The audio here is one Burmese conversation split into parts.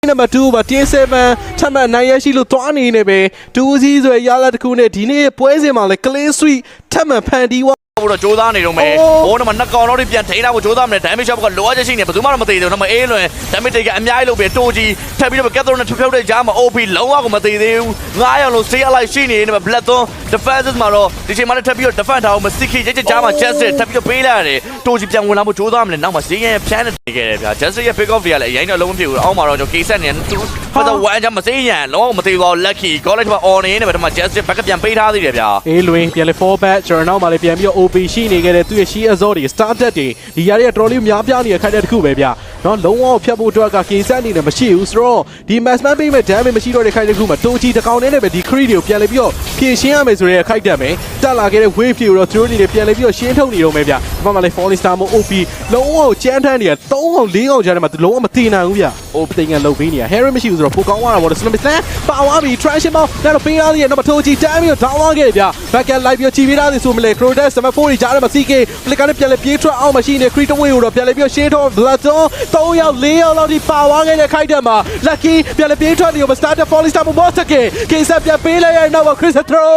number 2ပါတင်း7ထပ်မံနိုင်ရရှိလို့တွားနေနေပဲ2စီးဆိုရလာတစ်ခုနဲ့ဒီနေ့ပွဲစဉ်မှာလဲ clean sweep ထပ်မံဖန်တီးသွားဘို့တော့ကြိုးစားနေတော့မယ်ဘိုးတော့နှစ်ကောင်တော့ပြန်ထိန်းတာကိုကြိုးစားမယ် damage shot ကလိုအပ်ချက်ရှိနေဘယ်သူမှတော့မသေးသေးဘူးတော့မအေးလွင် damage တွေကအများကြီးလို့ပဲတိုးကြီးထပ်ပြီးတော့ Catherine နဲ့ဖြုတ်တဲ့ကြားမှာ OP လုံးဝကိုမသေးသေးဘူး9ရောင်လို့ stay alive ရှိနေတယ် Black Thorn defenses မှာတော့ဒီချိန်မှာလည်းထပ်ပြီးတော့ defend ထားအောင်မစစ်ခိချက်ကြားမှာ Justice ထပ်ပြီးတော့ပေးလိုက်ရတယ်တိုးကြီးပြန်ဝင်လာဖို့ကြိုးစားမယ်နောက်မှာဈေးရဖြန်းနေခဲ့တယ်ဗျာ Justice ရဲ့ pick off တွေကလည်းအရင်တော့လုံးဝမဖြစ်ဘူးအောက်မှာတော့ကျွန်တော် K-set နဲ့သူဖတ်တော့ဝမ်းချမ်းမစေးရန်လုံးဝမသေးပါဘူး lucky college မှာ on နေနေပဲဒီမှာ Justice back ပြန်ပေးထားသေးတယ်ဗျာအေးလွင်ပြန်လေ 4 back ကျွန်တော်နောက်မှာလည်းပြန်ပြီးတော့ OP ရှိနေခဲ့တဲ့သူ့ရဲ့ Shield Azor တွေ started တွေဒီຢာတွေကတော်လေးများပြားနေတဲ့ခိုက်တဲ့တစ်ခုပဲဗျာနော်လုံးဝဖြတ်ဖို့အတွက်က K-set အနေနဲ့မရှိဘူးဆိုတော့ဒီ mass man ပေးမဲ့ damage မရှိတော့တဲ့ခိုက်တဲ့တစ်ခုမှာတိုးချီတကောင်နဲ့ပဲဒီ crit တွေကိုပြန်လေပြီးတော့ဖြည့်ရှင်းရမယ်ဆိုတဲ့ခိုက်တက်မယ်တက်လာခဲ့တဲ့ wave တွေကိုတော့ throw နေတယ်ပြန်လေပြီးတော့ရှင်းထုတ်နေတော့မယ်ဗျာဒီမှာလည်း Falling Star မို့ OP လုံးဝကြမ်းတမ်းနေတာ3ကောင်4ကောင်ကြားထဲမှာသူလုံးဝမတည်နိုင်ဘူးဗျာ OP တင်ကလုတ်ပေးနေတာ Harry မရှိဘူးဆိုတော့ပိုကောင်းသွားတာပေါ့ Slam Slam ပါသွားပြီ Trash မောင်းတော့ပေးထားသေးတယ်တော့ထိုးချီတမ်းပြီးတော့ down သွားခဲ့ဗျာ back and live ပြီးချီပေးထားသေးဆိုမလဲ Crodas 74ကြီးကြားထဲမှာ CK ပလစ်ကနေပြန်လေပြေးထွက်အောင်မရှိနေ Crit away ကိုတော့ပြန်လေပြီးတော့ရှင်းထုတ် Bloodstone 3ယောက်4ယောက်လောက်ဒီပါသွားခဲ့တဲ့ခိုက်တက်မှာ Lucky ပြန်လေပြေးထွက်နေတော့ Starter Falling Star မို့ Boss က K-set ပြန်ပေးလိုက်ရတော့ Chris Throw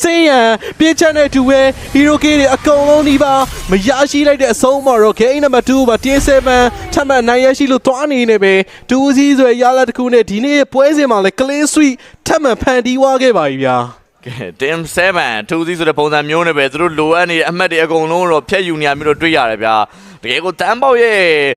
စေးရန်ပြေးချက်နေတူပဲ Hero K တွေအကုန်လုံးဒီပါမရရှိလိုက်တဲ့အဆုံးမှာတော့ Game number 2ပါတင်း7ထပ်မံနိုင်ရရှိလို့တွားနေနေပဲ2စီးဆိုရလာတစ်ခုနဲ့ဒီနေ့ပွဲစဉ်မှာလဲ clean sweep ထပ်မံဖန်တီးသွားခဲ့ပါပြီဗျာTeam 7 2ဆိုတဲ့ပုံစံမျိုးနဲ့ပဲသူတို့လိုအပ်နေတဲ့အမှတ်တွေအကုန်လုံးတော့ဖျက်ယူနေရမျိုးတော့တွေ့ရတယ်ဗျာတကယ်ကိုတန်းပေါက်ရဲ့